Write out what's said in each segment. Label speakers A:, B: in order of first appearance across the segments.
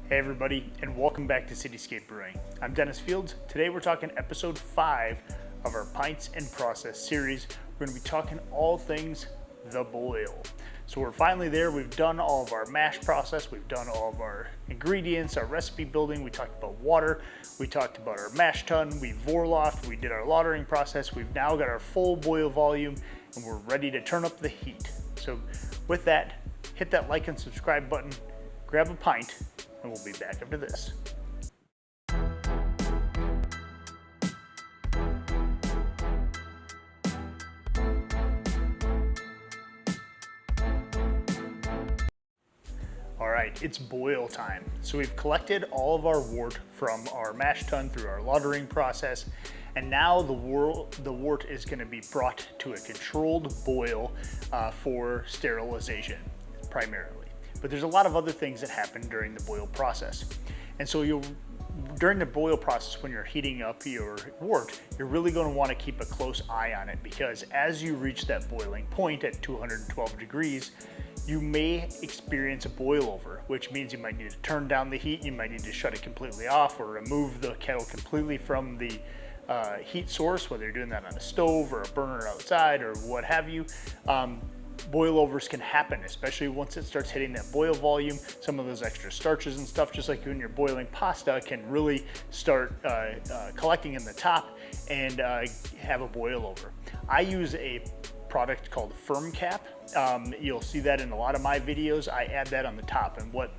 A: Hey everybody, and welcome back to Cityscape Brewing. I'm Dennis Fields. Today we're talking episode 5 of our Pints and Process series. We're going to be talking all things the boil. So we're finally there. We've done all of our mash process. We've done all of our ingredients, our recipe building. We talked about water. We talked about our Mash Tun. We vorlofted. We did our lautering process. We've now got our full boil volume, and we're ready to turn up the heat. So with that, hit that like and subscribe button, grab a pint, and we'll be back after this. All right, it's boil time. So we've collected all of our wort from our mash tun through our lautering process, and now the wort is going to be brought to a controlled boil for sterilization primarily. But there's a lot of other things that happen during the boil process. And so during the boil process, when you're heating up your wort, you're really going to want to keep a close eye on it, because as you reach that boiling point at 212 degrees, you may experience a boil over, which means you might need to turn down the heat, you might need to shut it completely off or remove the kettle completely from the heat source, whether you're doing that on a stove or a burner outside or what have you. Boilovers can happen, especially once it starts hitting that boil volume. Some of those extra starches and stuff, just like when you're boiling pasta, can really start collecting in the top and have a boil over. I use a product called Fermcap. You'll see that in a lot of my videos. I add that on the top, and what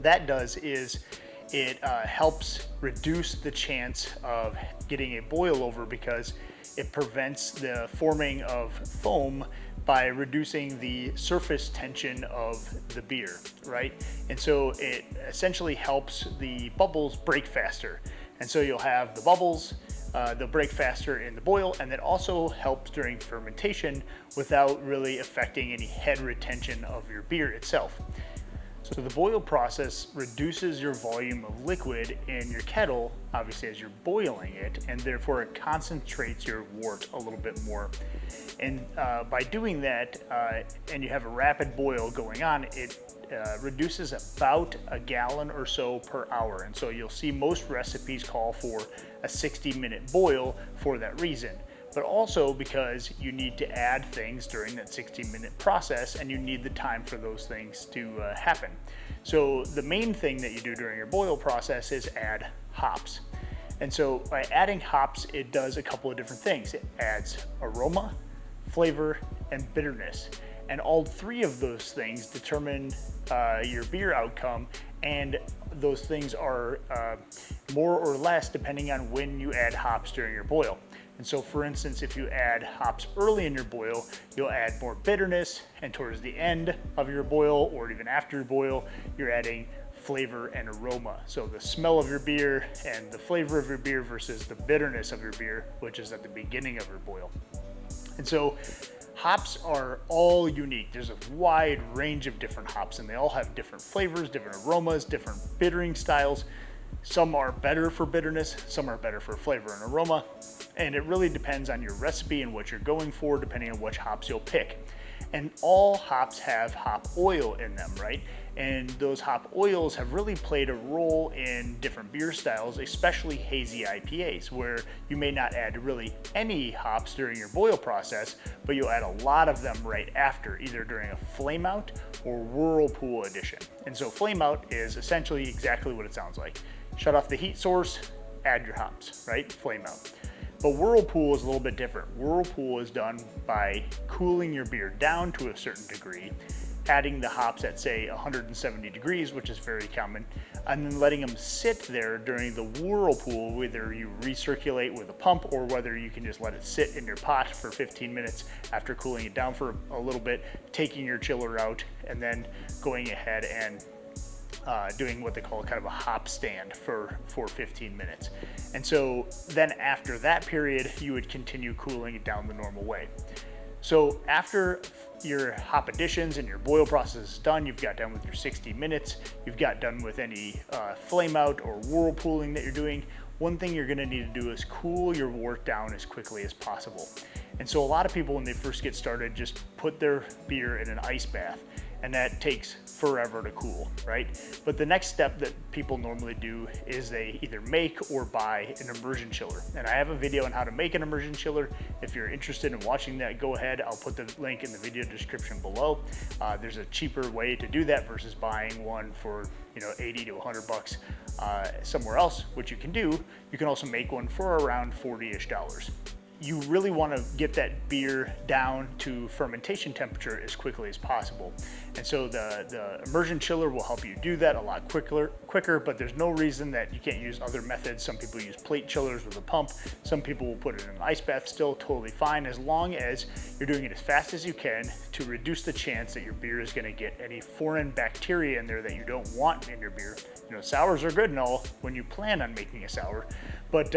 A: that does is it helps reduce the chance of getting a boil over, because it prevents the forming of foam by reducing the surface tension of the beer, right? And so it essentially helps the bubbles break faster. And so you'll have the bubbles, they'll break faster in the boil, and that also helps during fermentation without really affecting any head retention of your beer itself. So the boil process reduces your volume of liquid in your kettle, obviously as you're boiling it, and therefore it concentrates your wort a little bit more. And by doing that, and you have a rapid boil going on, it reduces about a gallon or so per hour. And so you'll see most recipes call for a 60-minute boil for that reason, but also because you need to add things during that 60-minute process, and you need the time for those things to happen. So the main thing that you do during your boil process is add hops. And so by adding hops, it does a couple of different things. It adds aroma, flavor, and bitterness. And all three of those things determine your beer outcome, and those things are more or less depending on when you add hops during your boil. And so for instance, if you add hops early in your boil, you'll add more bitterness, and towards the end of your boil or even after your boil, you're adding flavor and aroma. So the smell of your beer and the flavor of your beer versus the bitterness of your beer, which is at the beginning of your boil. And so hops are all unique. There's a wide range of different hops, and they all have different flavors, different aromas, different bittering styles. Some are better for bitterness, some are better for flavor and aroma, and it really depends on your recipe and what you're going for, depending on which hops you'll pick. And all hops have hop oil in them, right? And those hop oils have really played a role in different beer styles, especially hazy IPAs, where you may not add really any hops during your boil process, but you'll add a lot of them right after, either during a flame out or whirlpool addition. And so flame out is essentially exactly what it sounds like. Shut off the heat source, add your hops, right? Flame out. But whirlpool is a little bit different. Whirlpool is done by cooling your beer down to a certain degree, adding the hops at say 170 degrees, which is very common, and then letting them sit there during the whirlpool, whether you recirculate with a pump or whether you can just let it sit in your pot for 15 minutes after cooling it down for a little bit, taking your chiller out, and then going ahead and doing what they call kind of a hop stand for 15 minutes. And so then after that period, you would continue cooling it down the normal way. So after your hop additions and your boil process is done, you've got done with your 60 minutes, you've got done with any flame out or whirlpooling that you're doing, one thing you're gonna need to do is cool your wort down as quickly as possible. And so a lot of people, when they first get started, just put their beer in an ice bath. and that takes forever to cool, right? But the next step that people normally do is they either make or buy an immersion chiller. And I have a video on how to make an immersion chiller. If you're interested in watching that, go ahead. I'll put the link in the video description below. There's a cheaper way to do that versus buying one for 80 to 100 bucks somewhere else, which you can do. You can also make one for around $40-ish. You really want to get that beer down to fermentation temperature as quickly as possible. And so the immersion chiller will help you do that a lot quicker, but there's no reason that you can't use other methods. Some people use plate chillers with a pump. Some people will put it in an ice bath, still totally fine, as long as you're doing it as fast as you can to reduce the chance that your beer is going to get any foreign bacteria in there that you don't want in your beer. Sours are good and all when you plan on making a sour, but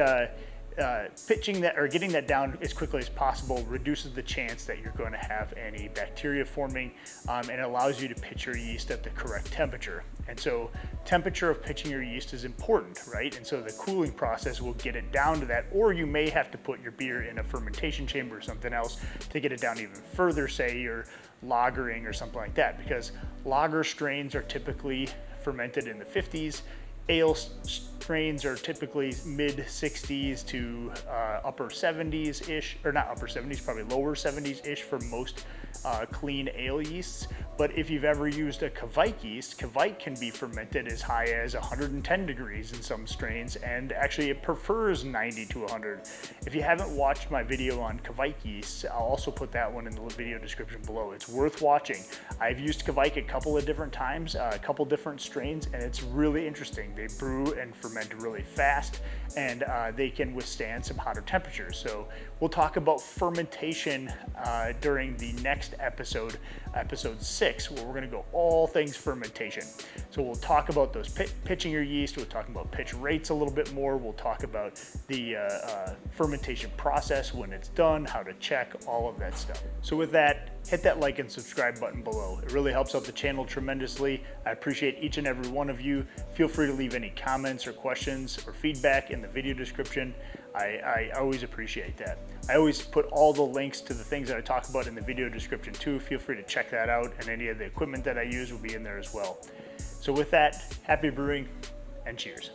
A: pitching that or getting that down as quickly as possible reduces the chance that you're going to have any bacteria forming, and it allows you to pitch your yeast at the correct temperature. And so temperature of pitching your yeast is important, right? And so the cooling process will get it down to that, or you may have to put your beer in a fermentation chamber or something else to get it down even further, say you're lagering or something like that, because lager strains are typically fermented in the 50s. Ale strains are typically mid 60s to upper 70s-ish, or not upper 70s, probably lower 70s-ish for most clean ale yeasts. But if you've ever used a Kvike yeast, Kvike can be fermented as high as 110 degrees in some strains, and actually it prefers 90 to 100. If you haven't watched my video on Kvike yeasts, I'll also put that one in the video description below. It's worth watching. I've used Kvike a couple of different times, a couple different strains, and it's really interesting. They brew and ferment really fast, and they can withstand some hotter temperatures. So we'll talk about fermentation during the next episode, episode 6, where we're going to go all things fermentation. So we'll talk about those pitching your yeast. We'll talk about pitch rates a little bit more. We'll talk about the fermentation process when it's done, how to check, all of that stuff. So with that, hit that like and subscribe button below. It really helps out the channel tremendously. I appreciate each and every one of you. Feel free to leave any comments or questions or feedback in the video description. I always appreciate that. I always put all the links to the things that I talk about in the video description too. Feel free to check that out, and any of the equipment that I use will be in there as well. So with that, happy brewing and cheers.